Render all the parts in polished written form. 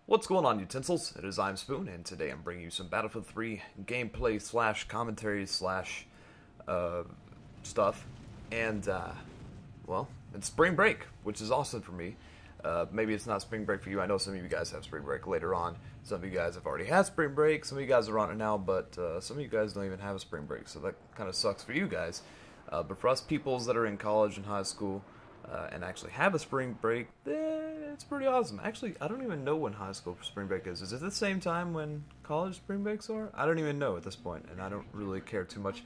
What's going on, Utensils? It is I'm Spoon, and today I'm bringing you some Battlefield 3 gameplay slash commentary slash stuff. And, well, it's spring break, which is awesome for me. Maybe it's not spring break for you. I know some of you guys have spring break later on. Some of you guys have already had spring break. Some of you guys are on it now, but some of you guys don't even have a spring break, so that kind of sucks for you guys. But for us peoples that are in college and high school, and actually have a spring break, it's pretty awesome. Actually, I don't even know when high school spring break is. Is it the same time when college spring breaks are? I don't even know at this point, and I don't really care too much.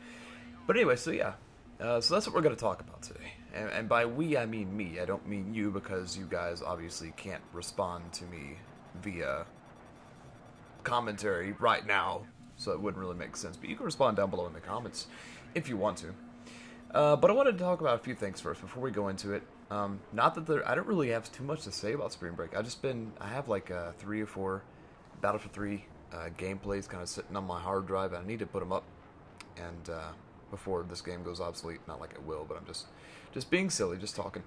But anyway, so yeah. So that's what we're going to talk about today. And by we, I mean me. I don't mean you, because you guys obviously can't respond to me via commentary right now, so it wouldn't really make sense. But you can respond down below in the comments if you want to. But I wanted to talk about a few things first before we go into it. Not that I don't really have too much to say about spring break. I have like 3 or 4 Battlefield 3 gameplays kind of sitting on my hard drive, and I need to put them up. And before this game goes obsolete, not like it will, but I'm just being silly, just talking.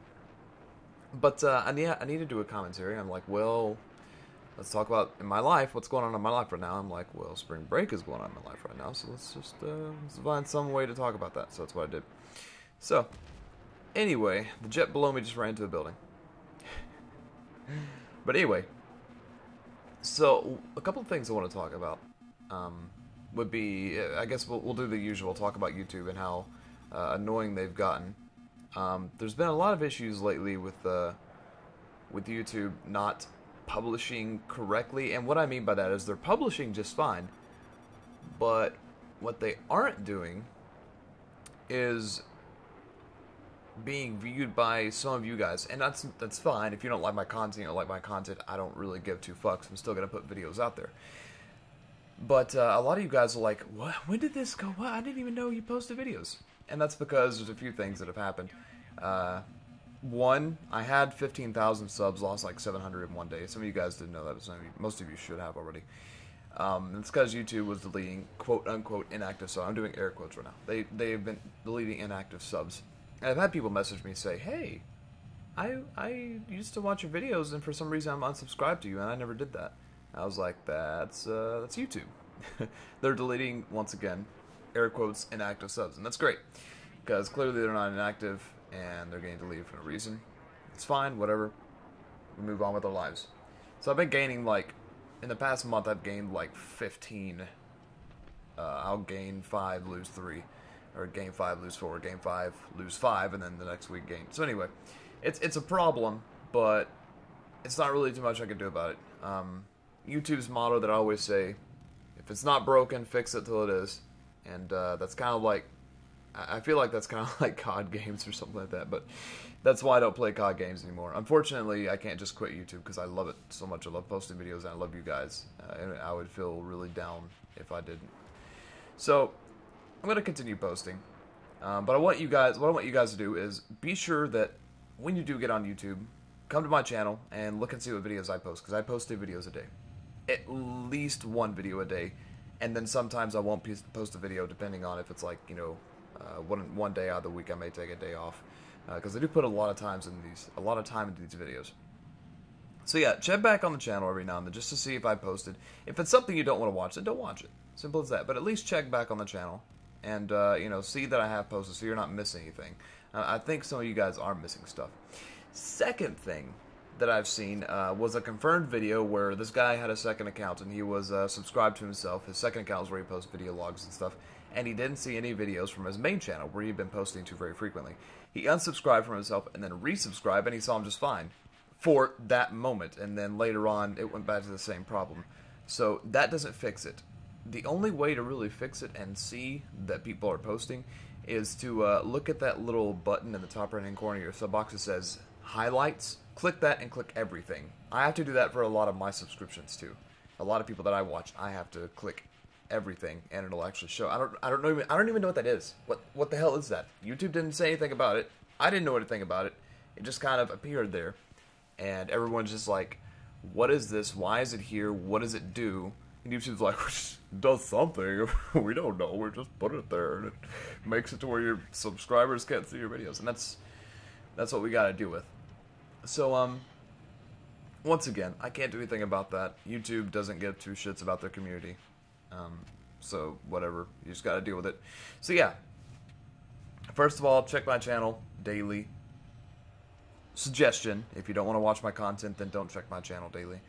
But I need to do a commentary. I'm like, well, let's talk about in my life what's going on in my life right now. I'm like, well, spring break is going on in my life right now, so let's just let's find some way to talk about that. So that's what I did. So, anyway, the jet below me just ran into a building. But anyway, so a couple of things I want to talk about would be, I guess we'll do the usual, talk about YouTube and how annoying they've gotten. There's been a lot of issues lately with YouTube not publishing correctly, and what I mean by that is they're publishing just fine, but what they aren't doing is being viewed by some of you guys, and that's fine. If you don't like my content, you don't like my content, I don't really give two fucks. I'm still gonna put videos out there. But a lot of you guys are like, what? When did this go? What? I didn't even know you posted videos. And that's because there's a few things that have happened. One, I had 15,000 subs, lost like 700 in one day. Some of you guys didn't know that, but most of you should have already. It's because YouTube was deleting quote-unquote inactive subs. I'm doing air quotes right now. They've been deleting inactive subs. And I've had people message me say, hey, I used to watch your videos, and for some reason I'm unsubscribed to you, and I never did that. I was like, that's YouTube. They're deleting, once again, air quotes, inactive subs. And that's great, because clearly they're not inactive, and they're getting deleted for no reason. It's fine, whatever. We move on with our lives. So I've been gaining, like, in the past month, I've gained, like, 15. I'll gain 5, lose 3. Or gain 5, lose 4, gain 5, lose 5, and then the next week gain. So anyway, it's a problem, but it's not really too much I can do about it. YouTube's motto that I always say, if it's not broken, fix it till it is. And that's kind of like, I feel like that's kind of like COD games or something like that, but that's why I don't play COD games anymore. Unfortunately, I can't just quit YouTube because I love it so much. I love posting videos and I love you guys. And I would feel really down if I didn't. So I'm going to continue posting. But what I want you guys to do is be sure that when you do get on YouTube, come to my channel and look and see what videos I post, because I post 2 videos a day. At least 1 video a day, and then sometimes I won't post a video depending on if it's like, you know, one day out of the week I may take a day off, because I do put a lot of time into these videos. So yeah, check back on the channel every now and then just to see if I posted. If it's something you don't want to watch, then don't watch it. Simple as that. But at least check back on the channel and you know, see that I have posted, so you're not missing anything. I think some of you guys are missing stuff. Second thing that I've seen was a confirmed video where this guy had a second account, and he was subscribed to himself. His second account was where he posts video logs and stuff, and he didn't see any videos from his main channel where he'd been posting to very frequently. He unsubscribed from himself and then resubscribed, and he saw him just fine for that moment, and then later on it went back to the same problem. So that doesn't fix it. The only way to really fix it and see that people are posting is to look at that little button in the top right hand corner of your sub box that says highlights. Click that and click everything. I have to do that for a lot of my subscriptions too. A lot of people that I watch, I have to click everything and it'll actually show. I don't even know what that is. What the hell is that? YouTube didn't say anything about it. I didn't know anything about it. It just kind of appeared there, and everyone's just like, what is this? Why is it here? What does it do? And YouTube's like, it does something. We don't know. We just put it there, and it makes it to where your subscribers can't see your videos, and that's what we got to deal with. So once again, I can't do anything about that. YouTube doesn't give two shits about their community. So, whatever. You just gotta deal with it. So, yeah. First of all, check my channel daily. Suggestion, if you don't want to watch my content, then don't check my channel daily.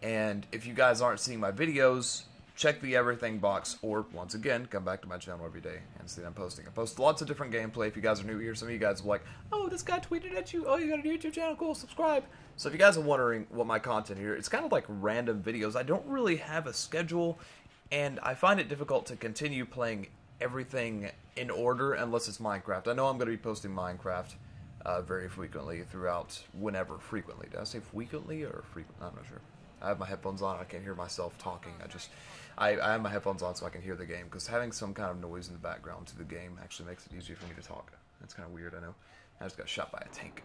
And if you guys aren't seeing my videos, check the everything box, or, once again, come back to my channel every day and see what I'm posting. I post lots of different gameplay. If you guys are new here, some of you guys are like, oh, this guy tweeted at you. Oh, you got a YouTube channel? Cool, subscribe. So if you guys are wondering what my content here, it's kind of like random videos. I don't really have a schedule, and I find it difficult to continue playing everything in order unless it's Minecraft. I know I'm going to be posting Minecraft very frequently throughout whenever frequently. Did I say frequently or frequent? I'm not sure. I have my headphones on. I can't hear myself talking. I have my headphones on so I can hear the game, because having some kind of noise in the background to the game actually makes it easier for me to talk. That's kind of weird, I know. I just got shot by a tank.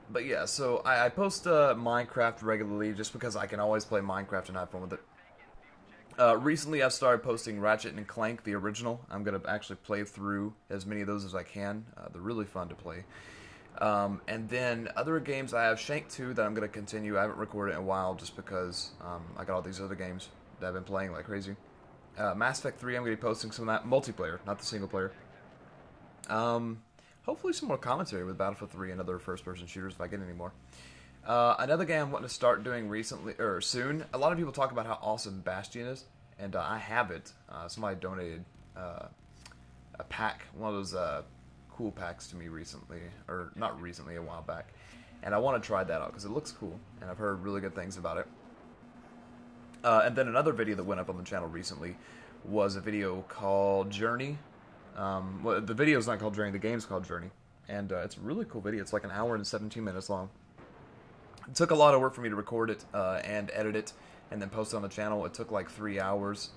But yeah, so I post Minecraft regularly just because I can always play Minecraft and have fun with it. Recently I've started posting Ratchet and Clank, the original. I'm going to actually play through as many of those as I can. They're really fun to play. And then other games, I have Shank 2 that I'm going to continue. I haven't recorded in a while just because I got all these other games that I've been playing like crazy. Mass Effect 3, I'm going to be posting some of that. Multiplayer, not the single player. Hopefully some more commentary with Battlefield 3 and other first-person shooters if I get any more. Another game I'm wanting to start doing recently, or soon, a lot of people talk about how awesome Bastion is, and I have it. Somebody donated a pack, one of those cool packs to me recently, or not recently, a while back, and I want to try that out because it looks cool, and I've heard really good things about it. And then another video that went up on the channel recently was a video called Journey. Well, the video is not called Journey, the game's called Journey, and it's a really cool video. It's like an hour and 17 minutes long. It took a lot of work for me to record it and edit it and then post it on the channel. It took like 3 hours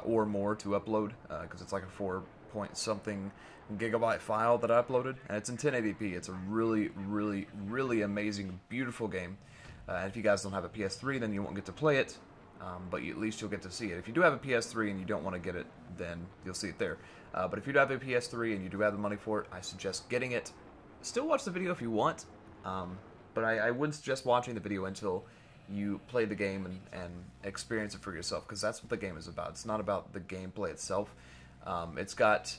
or more to upload because it's like a 4-point-something gigabyte file that I uploaded, and it's in 1080p. It's a really, really, really amazing, beautiful game. And if you guys don't have a PS3, then you won't get to play it, but at least you'll get to see it. If you do have a PS3 and you don't want to get it, then you'll see it there. But if you do have a PS3 and you do have the money for it, I suggest getting it. Still watch the video if you want, but I wouldn't suggest watching the video until you play the game and experience it for yourself, because that's what the game is about. It's not about the gameplay itself. It's got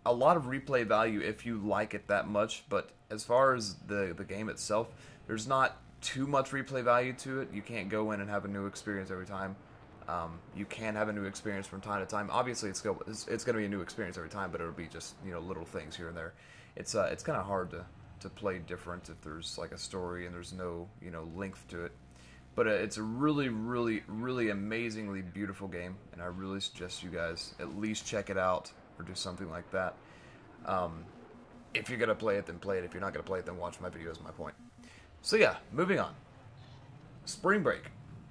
a lot of replay value if you like it that much, but as far as the game itself, there's not too much replay value to it. You can't go in and have a new experience every time. You can have a new experience from time to time. Obviously, it's going to be a new experience every time, but it'll be just, you know, little things here and there. It's kind of hard to play different if there's like a story and there's no, you know, length to it. But it's a really, really, really amazingly beautiful game, and I really suggest you guys at least check it out or do something like that. If you're gonna play it, then play it. If you're not gonna play it, then watch my videos. My point. So yeah, moving on. Spring break.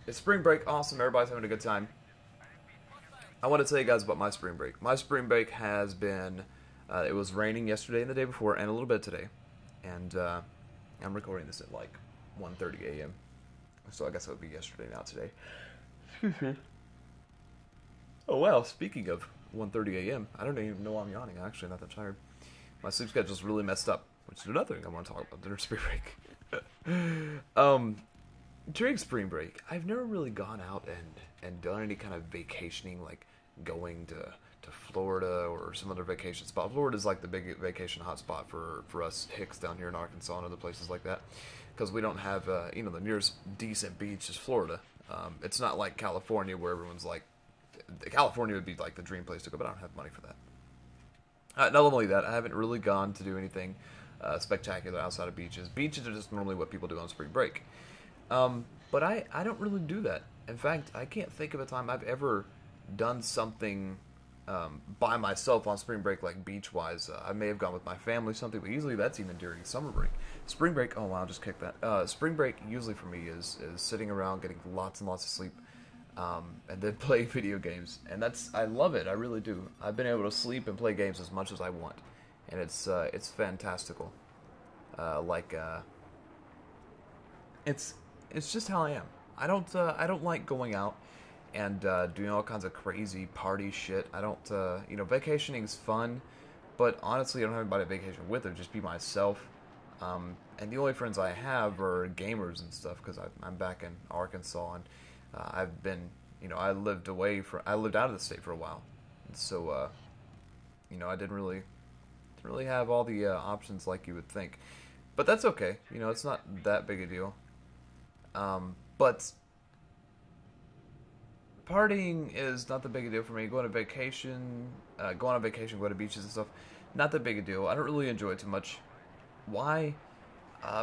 It's spring break, awesome, everybody's having a good time. I want to tell you guys about my spring break. My spring break has been, it was raining yesterday and the day before, and a little bit today. And I'm recording this at like 1:30 a.m. So I guess it would be yesterday, not today. Excuse me. Oh wow, speaking of 1:30 a.m., I don't even know why I'm yawning. I'm actually not that tired. My sleep schedule's really messed up, which is another thing I want to talk about during spring break. During spring break, I've never really gone out and done any kind of vacationing, like going to Florida or some other vacation spot. Florida's like the big vacation hotspot for us hicks down here in Arkansas and other places like that, because we don't have, you know, the nearest decent beach is Florida. It's not like California where everyone's like, California would be like the dream place to go, but I don't have money for that. Not only that, I haven't really gone to do anything spectacular outside of beaches. Beaches are just normally what people do on spring break. But I don't really do that. In fact, I can't think of a time I've ever done something by myself on spring break, like beach-wise. I may have gone with my family, something, but usually that's even during summer break. Spring break, oh wow, just kicked that. Spring break usually for me is sitting around, getting lots and lots of sleep, and then playing video games. And I love it, I really do. I've been able to sleep and play games as much as I want, and it's fantastical. It's just how I am. I don't like going out and doing all kinds of crazy party shit. I don't, you know, vacationing's fun, but honestly, I don't have anybody to vacation with or just be myself. and the only friends I have are gamers and stuff because I'm back in Arkansas, and I've been, I lived out of the state for a while, and so I didn't really have all the options like you would think, but that's okay. It's not that big a deal. But partying is not the big a deal for me. Going on vacation, going to beaches and stuff, not that big a deal. I don't really enjoy it too much. Why?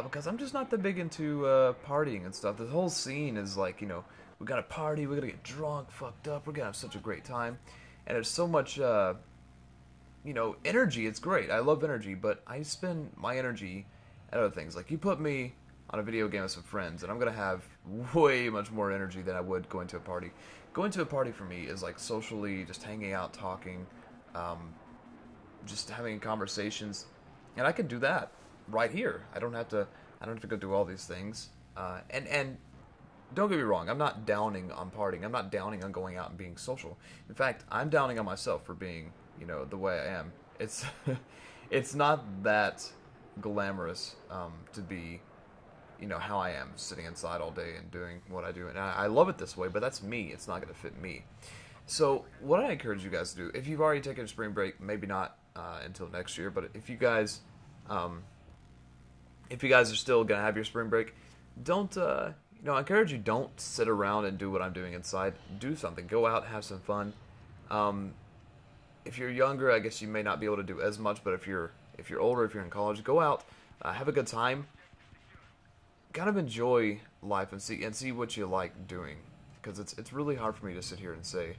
Because I'm just not that big into partying and stuff. The whole scene is like, we gotta party, we gotta get drunk, fucked up, we're gonna have such a great time. And there's so much, energy. It's great. I love energy, but I spend my energy at other things. Like, you put me on a video game with some friends, and I'm gonna have way much more energy than I would going to a party. Going to a party for me is like socially, just hanging out, talking, just having conversations, and I can do that right here. I don't have to go do all these things. And don't get me wrong, I'm not downing on partying. I'm not downing on going out and being social. In fact, I'm downing on myself for being, the way I am. It's it's not that glamorous to be, how I am, sitting inside all day and doing what I do. And I love it this way, but that's me. It's not going to fit me. So what I encourage you guys to do, if you've already taken a spring break, maybe not until next year, but if you guys are still going to have your spring break, don't, I encourage you, don't sit around and do what I'm doing inside. Do something. Go out, have some fun. If you're younger, I guess you may not be able to do as much, but if you're older, if you're in college, go out, have a good time. Kind of enjoy life and see what you like doing, because it's really hard for me to sit here and say,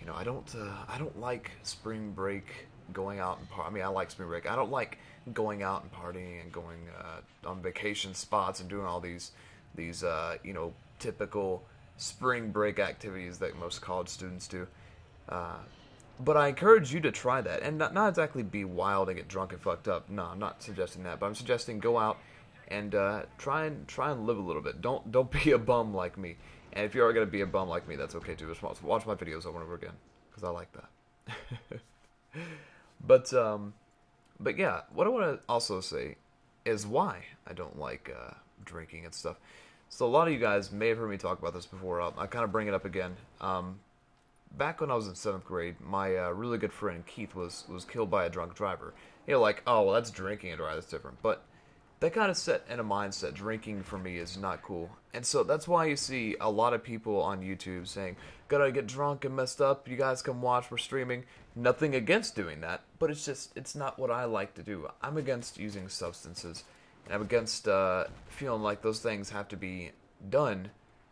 I don't like spring break, going out and party. I mean, I like spring break. I don't like going out and partying and going on vacation spots and doing all these typical spring break activities that most college students do. But I encourage you to try that, and not exactly be wild and get drunk and fucked up. No, I'm not suggesting that, but I'm suggesting go out and try and live a little bit. Don't be a bum like me. And if you are gonna be a bum like me, that's okay too. Just watch my videos over and over again, because I like that. But yeah, what I want to also say is why I don't like drinking and stuff. So a lot of you guys may have heard me talk about this before. I kind of bring it up again. Back when I was in 7th grade, my really good friend Keith was killed by a drunk driver. Like, oh, well, that's drinking and driving, that's different. But that kind of set in a mindset, drinking for me is not cool. And so that's why you see a lot of people on YouTube saying, gotta get drunk and messed up, you guys come watch, we're streaming. Nothing against doing that, but it's not what I like to do. I'm against using substances, and I'm against feeling like those things have to be done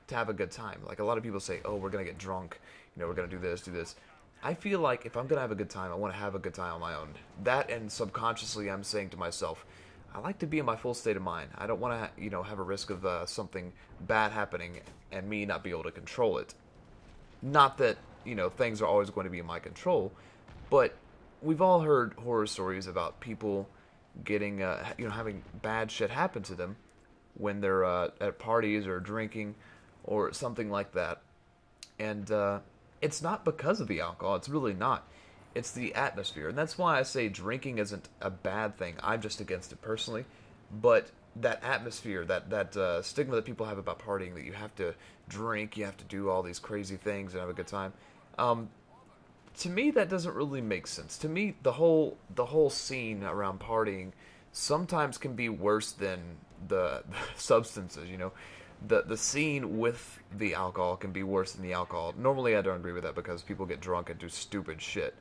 to have a good time. Like, a lot of people say, oh, we're gonna get drunk, we're gonna do this. I feel like if I'm gonna have a good time, I want to have a good time on my own. That, and subconsciously I'm saying to myself, I like to be in my full state of mind. I don't want to, have a risk of something bad happening and me not be able to control it. Not that, things are always going to be in my control, but we've all heard horror stories about people getting, having bad shit happen to them when they're at parties or drinking or something like that. And it's not because of the alcohol. It's really not. It's the atmosphere. And that's why I say drinking isn't a bad thing. I'm just against it personally. But that atmosphere, that stigma that people have about partying, that you have to drink, you have to do all these crazy things and have a good time, to me that doesn't really make sense. To me, the whole scene around partying sometimes can be worse than the substances, The scene with the alcohol can be worse than the alcohol. Normally I don't agree with that because people get drunk and do stupid shit.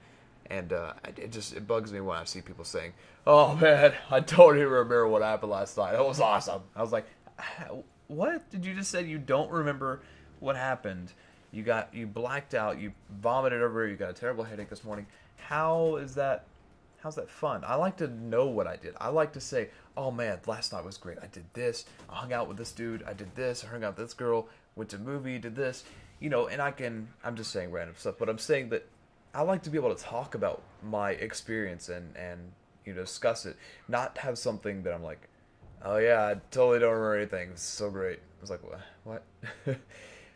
And it bugs me when I see people saying, oh man, I don't even remember what happened last night. It was awesome. I was like, what? Did you just say you don't remember what happened? You blacked out, you vomited everywhere, you got a terrible headache this morning. How's that fun? I like to know what I did. I like to say, oh man, last night was great. I did this. I hung out with this dude. I did this. I hung out with this girl. Went to a movie. Did this. And I'm just saying random stuff, but I'm saying that I like to be able to talk about my experience and discuss it. Not have something that I'm like, oh yeah, I totally don't remember anything. It was so great. I was like, what?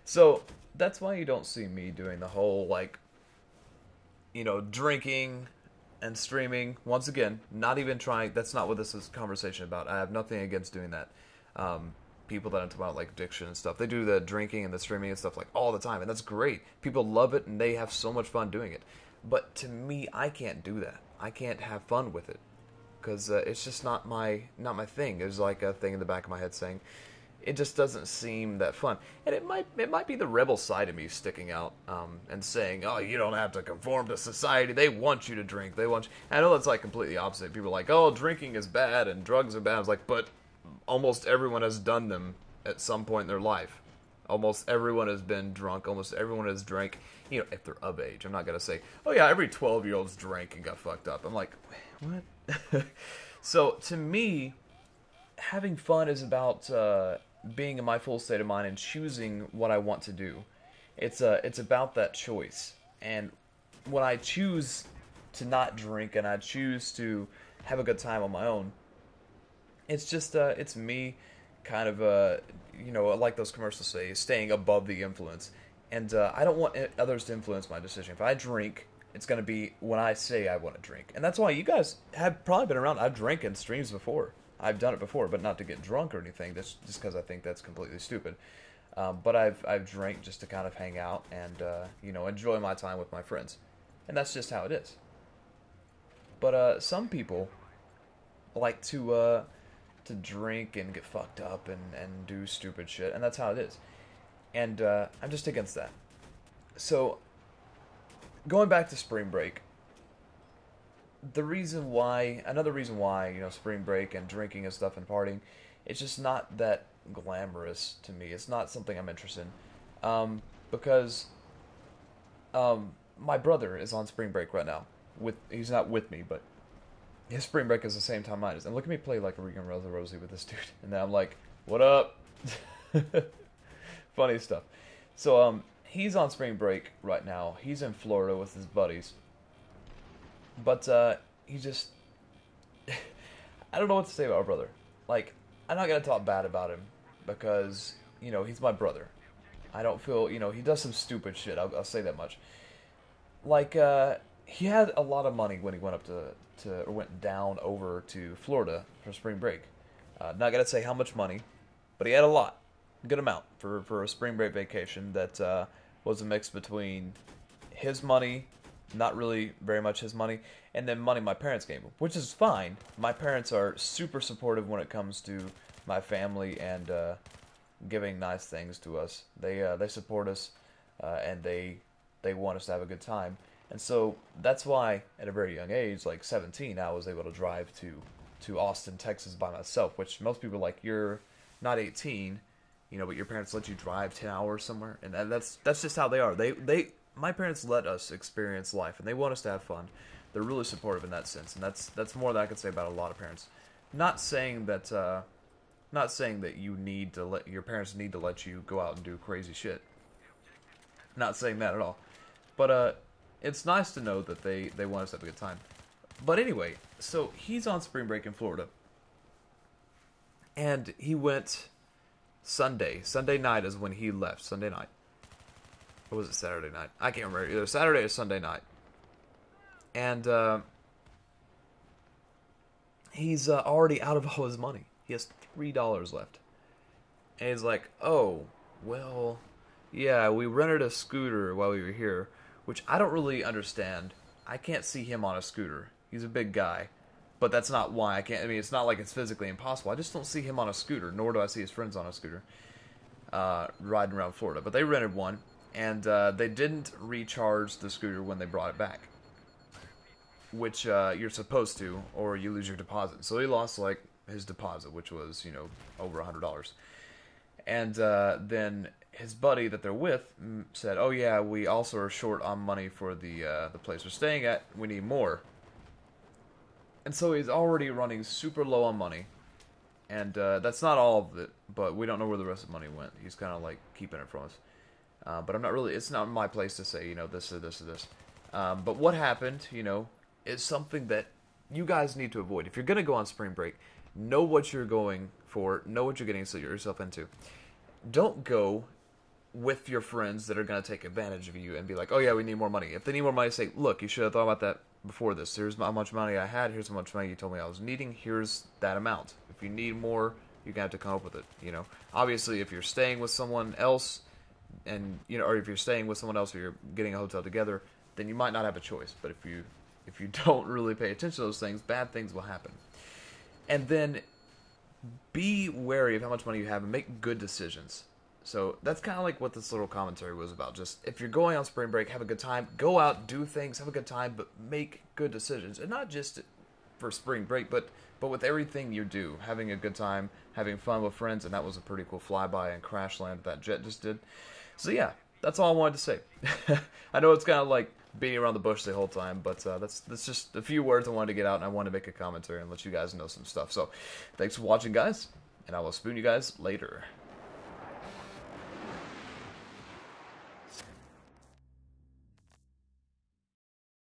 So that's why you don't see me doing the whole, drinking And streaming, once again, not even trying. That's not what this is conversation about. I have nothing against doing that. People that I'm talking about, like addiction and stuff, they do the drinking and the streaming and stuff like all the time, and that's great. People love it and they have so much fun doing it. But to me, I can't do that. I can't have fun with it because it's just not my thing. There's like a thing in the back of my head saying it just doesn't seem that fun, and it might be the rebel side of me sticking out and saying, "Oh, you don't have to conform to society. They want you to drink. They want you." I know that's like completely opposite. People are like, "Oh, drinking is bad and drugs are bad." I was like, but almost everyone has done them at some point in their life. Almost everyone has been drunk. Almost everyone has drank, if they're of age. I'm not going to say, oh yeah, every 12-year-old's drank and got fucked up. I'm like, what? So, to me, having fun is about being in my full state of mind and choosing what I want to do. It's about that choice. And when I choose to not drink and I choose to have a good time on my own, it's just, it's me kind of, like those commercials say, staying above the influence. And I don't want others to influence my decision. If I drink, it's going to be when I say I want to drink. And that's why you guys have probably been around. I've drank in streams before. I've done it before, but not to get drunk or anything. That's just because I think that's completely stupid. But I've drank just to kind of hang out and, enjoy my time with my friends. And that's just how it is. But some people like to drink and get fucked up and do stupid shit, and that's how it is. And I'm just against that. So, going back to spring break, another reason why, spring break and drinking and stuff and partying, it's just not that glamorous to me. It's not something I'm interested in. Because my brother is on spring break right now. He's not with me, but his spring break is the same time mine is. And look at me play like a Regan Rosie with this dude. And then I'm like, what up? Funny stuff. So, he's on spring break right now. He's in Florida with his buddies. But, he just... I don't know what to say about our brother. Like, I'm not going to talk bad about him. Because, he's my brother. I don't feel, he does some stupid shit. I'll say that much. Like, he had a lot of money when he went went down over to Florida for spring break. Not gonna say how much money, but he had a lot, good amount for a spring break vacation that was a mix between his money, not really very much his money, and then money my parents gave him, which is fine. My parents are super supportive when it comes to my family and giving nice things to us. They support us and they want us to have a good time. And so that's why, at a very young age, like 17, I was able to drive to Austin, Texas by myself, which most people are like, you're not 18, but your parents let you drive 10 hours somewhere. And that's just how they are. My parents let us experience life, and they want us to have fun. They're really supportive in that sense, and that's more than I could say about a lot of parents. Not saying that your parents need to let you go out and do crazy shit. Not saying that at all. But, it's nice to know that they want us to have a good time. But anyway, so he's on spring break in Florida. And he went Sunday. Sunday night is when he left. Sunday night. Or was it Saturday night? I can't remember. Either Saturday or Sunday night. And he's already out of all his money. He has $3 left. And he's like, oh, well, yeah, we rented a scooter while we were here. Which I don't really understand. I can't see him on a scooter. He's a big guy. But that's not why I can't. I mean, it's not like it's physically impossible. I just don't see him on a scooter, nor do I see his friends on a scooter riding around Florida. But they rented one, and they didn't recharge the scooter when they brought it back. Which you're supposed to, or you lose your deposit. So he lost, like, his deposit, which was, over $100. And then his buddy that they're with said, oh yeah, we also are short on money for the place we're staying at. We need more. And so he's already running super low on money. And that's not all of it, but we don't know where the rest of the money went. He's kind of like keeping it from us. But it's not my place to say, this or this or this. But what happened, is something that you guys need to avoid. If you're going to go on spring break, know what you're going for, know what you're getting yourself into. Don't go with your friends that are going to take advantage of you and be like, oh yeah, we need more money. If they need more money, say, look, you should have thought about that before this. Here's how much money I had. Here's how much money you told me I was needing. Here's that amount. If you need more, you're going to have to come up with it, you know. Obviously, if you're staying with someone else, and, you know, or if you're staying with someone else or you're getting a hotel together, then you might not have a choice. But if you don't really pay attention to those things, bad things will happen. And then be wary of how much money you have and make good decisions. So that's kind of like what this little commentary was about. Just if you're going on spring break, have a good time. Go out, do things, have a good time, but make good decisions. And not just for spring break, but with everything you do. Having a good time, having fun with friends, and that was a pretty cool flyby and crash land that jet just did. So yeah, that's all I wanted to say. I know it's kind of like beating around the bush the whole time, but that's just a few words I wanted to get out, and I wanted to make a commentary and let you guys know some stuff. So thanks for watching, guys, and I will spoon you guys later.